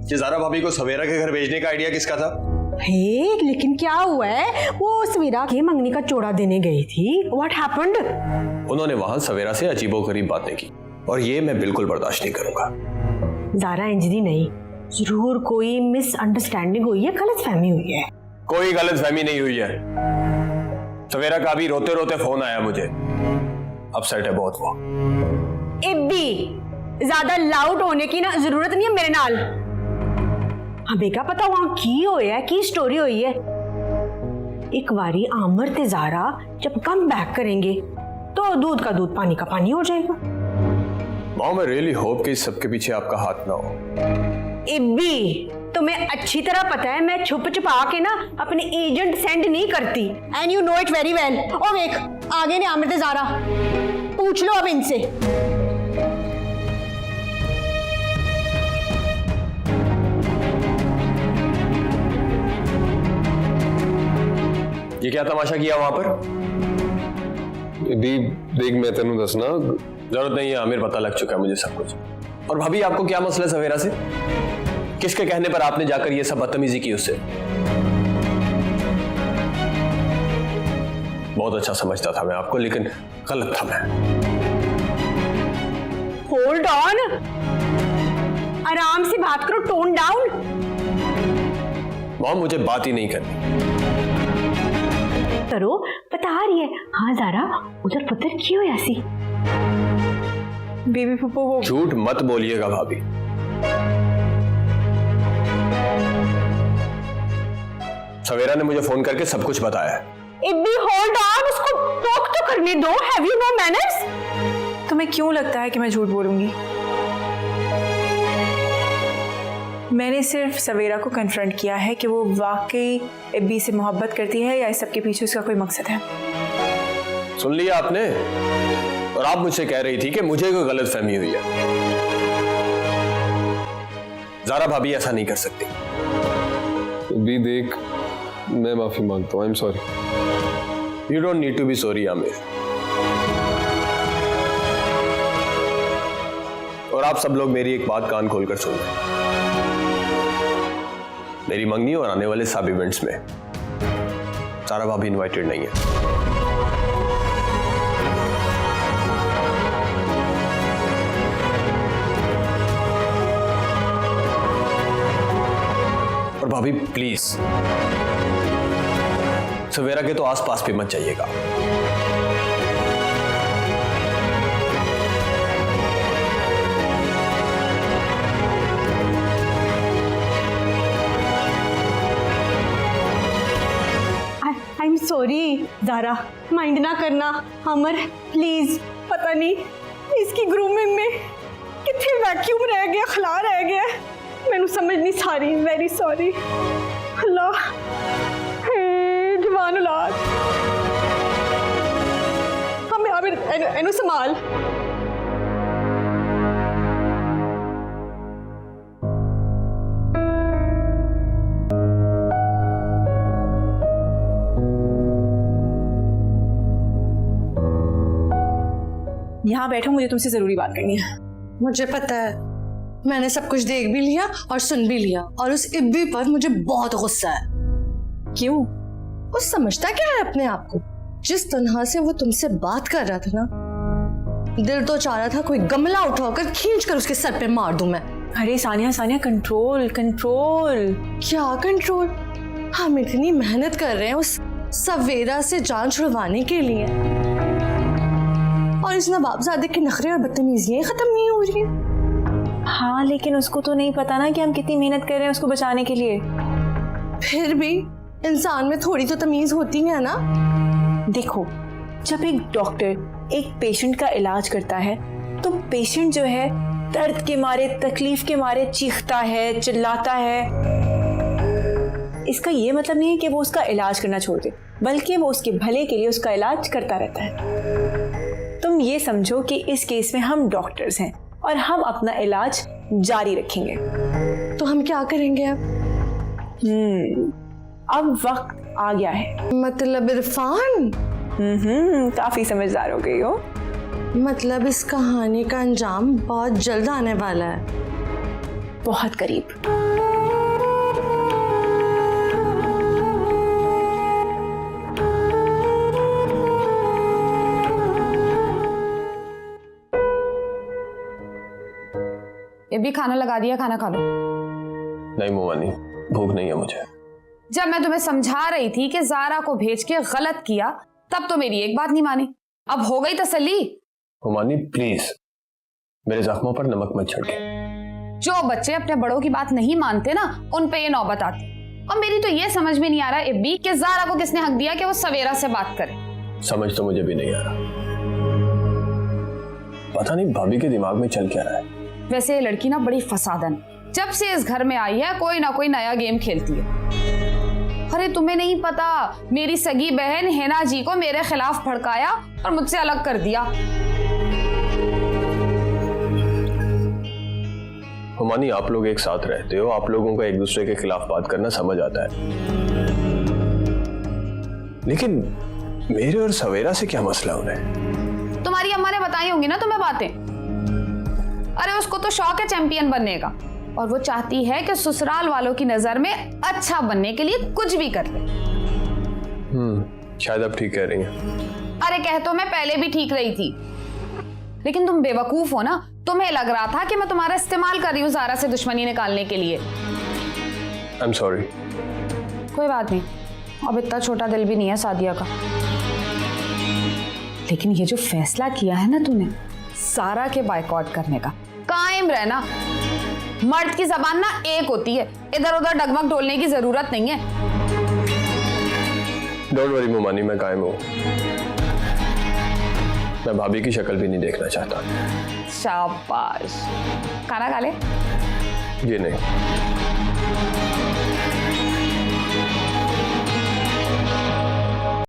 कि ज़ारा भाभी को सवेरा के घर भेजने का आइडिया किसका था? हे, लेकिन क्या हुआ है? वो सवेरा के मंगनी का चोड़ा देने गई थी। What happened? उन्होंने वहां सवेरा से अजीबोगरीब बातें की और ये मैं बिल्कुल बर्दाश्त नहीं करूंगा। ज़ारा इंजरी नहीं, जरूर कोई मिसअंडरस्टैंडिंग हुई है, गलतफहमी हुई है। कोई गलतफहमी नहीं हुई है। सवेरा का भी रोते रोते फोन आया मुझे, अपसेट है बहुत वो। इब्बी, ज्यादा लाउड होने की ना जरूरत नहीं है मेरे नाल। हमें क्या पता वहां की होया की स्टोरी हुई है। एक बारी आमर ते ज़ारा जब कम बैक करेंगे तो दूध का दूध पानी का पानी हो जाएगा। माँ, मैं रियली होप कि इस सबके पीछे आपका हाथ ना हो। इब्बी, तुम्हें अच्छी तरह पता है मैं छुप छुपा के ना अपने एजेंट सेंड नहीं करती, and you know it very well. ओ देख, आगे ने आमिर ते ज़ारा, पूछ लो अब इनसे। ये क्या तमाशा किया वहां पर? देख, मैं तेनू दसना जरूरत नहीं है आमिर, पता लग चुका है मुझे सब कुछ। और भाभी, आपको क्या मसला है सवेरा से? किसके कहने पर आपने जाकर ये सब बदतमीजी की उससे? बहुत अच्छा समझता था मैं आपको, लेकिन गलत था मैं। होल्ड ऑन, आराम से बात करो, टोन डाउन। मॉम, मुझे बात ही नहीं करनी। करो, बता रही है। हाँ ज़ारा, उधर पुत्र क्यों ऐसी? बेबी पप्पू वो झूठ मत बोलिएगा भाभी। सवेरा ने मुझे फोन करके सब कुछ बताया है। इब्बी, होल्ड ऑन, उसको टॉक तो करने दो। Have you know manners? तुम्हें क्यों लगता है कि मैं झूठ बोलूंगी? मैंने सिर्फ सवेरा को कन्फ्रंट किया है कि वो वाकई इब्बी से मोहब्बत करती है या इस सब के पीछे उसका कोई मकसद है। सुन लिया आपने? और आप मुझसे कह रही थी कि मुझे कोई गलतफहमी हुई है। ज़ारा भाभी ऐसा नहीं कर सकती। भी देख, मैं माफी मांगता हूँ। I am sorry. You don't need to be sorry Aamir. और आप सब लोग मेरी एक बात कान खोलकर सुन लें। मेरी मंगनी और आने वाले सब इवेंट्स में ज़ारा भाभी इनवाइटेड नहीं है। और भाभी प्लीज सवेरा के तो आसपास भी मत जाइएगा। I am sorry Zara, mind ना करना। अमर प्लीज, पता नहीं इसकी ग्रूमिंग में कितने वैक्यूम रह गया, खला रह गया, मैनू समझ नहीं सारी। Very sorry. अल्लाह, जवान औलाद, हमें अब इनू संभाल। यहाँ बैठो, मुझे तुमसे जरूरी बात करनी है। मुझे पता है, मैंने सब कुछ देख भी लिया और सुन भी लिया, और उस इब्बी पर मुझे बहुत गुस्सा है। क्यों? वो समझता क्या है अपने आप को? जिस तरह से वो तुमसे बात कर रहा था ना, दिल तो चाह रहा था कोई गमला उठाकर खींच कर उसके सर पे मार दूं मैं। अरे सानिया, सानिया, कंट्रोल कंट्रोल। क्या कंट्रोल? हम इतनी मेहनत कर रहे हैं उस सवेरा से जान छुड़वाने के लिए, और इस नवाबजादे के नखरे और बदतमीजियां खत्म नहीं हो रही है। हाँ, लेकिन उसको तो नहीं पता ना कि हम कितनी मेहनत कर रहे हैं उसको बचाने के लिए। फिर भी इंसान में थोड़ी तो तमीज होती है ना। देखो, जब एक डॉक्टर एक पेशेंट का इलाज करता है तो पेशेंट जो है दर्द के मारे, तकलीफ के मारे चीखता है, चिल्लाता है। इसका ये मतलब नहीं है कि वो उसका इलाज करना छोड़ दे, बल्कि वो उसके भले के लिए उसका इलाज करता रहता है। तुम ये समझो कि इस केस में हम डॉक्टर्स हैं और हम अपना इलाज जारी रखेंगे। तो हम क्या करेंगे अब? अब वक्त आ गया है। मतलब इरफान? काफी समझदार हो गई हो। मतलब इस कहानी का अंजाम बहुत जल्द आने वाला है। बहुत करीब। ये भी खाना लगा दिया, खाना खा लो। नहीं मोमानी, भूख नहीं है मुझे। जब मैं तुम्हें समझा रही थी कि ज़ारा को भेज के गलत किया, तब तो मेरी एक बात नहीं मानी। अब हो गई तसल्ली? मोमानी प्लीज मेरे जख्मों पर नमक मत छिड़के। जो बच्चे अपने बड़ों की बात नहीं मानते ना, उन पे ये नौबत आती। और मेरी तो ये समझ में नहीं आ रहा इब्बी कि ज़ारा को किसने हक दिया कि वो सवेरा से बात करे। समझ तो मुझे भी नहीं आ रहा, पता नहीं भाभी के दिमाग में चल क्या रहा है। वैसे ये लड़की ना बड़ी फसादन, जब से इस घर में आई है कोई ना कोई नया गेम खेलती है। अरे तुम्हें नहीं पता, मेरी सगी बहन हेना जी को मेरे खिलाफ भड़काया और मुझसे अलग कर दिया। हुमानी आप लोग एक साथ रहते हो, आप लोगों का एक दूसरे के खिलाफ बात करना समझ आता है, लेकिन मेरे और सवेरा से क्या मसला उन्हें? तुम्हारी अम्मा ने बताई होंगी ना तुम्हें बातें। अरे उसको तो शौक है चैंपियन बनने का, और वो चाहती है कि ससुराल वालों की नजर में अच्छा बनने के लिए कुछ भी कर ले। शायद आप ठीक कह रही हैं। अरे कह तो मैं पहले भी ठीक रही थी, लेकिन तुम बेवकूफ हो ना। तुम्हें लग रहा था कि मैं तुम्हारा इस्तेमाल कर रही हूँ ज़ारा से दुश्मनी निकालने के लिए। आई एम सॉरी। कोई बात नहीं, अब इतना छोटा दिल भी नहीं है सादिया का। लेकिन ये जो फैसला किया है ना तूने ज़ारा के बायकॉट करने का, कायम रहना। मर्द की जबान ना एक होती है, इधर उधर डगमग डोलने की जरूरत नहीं है। डोंट वरी मोमानी, मैं कायम हूँ। मैं भाभी की शक्ल भी नहीं देखना चाहता। शाबाश। खाना खा ले। जी नहीं।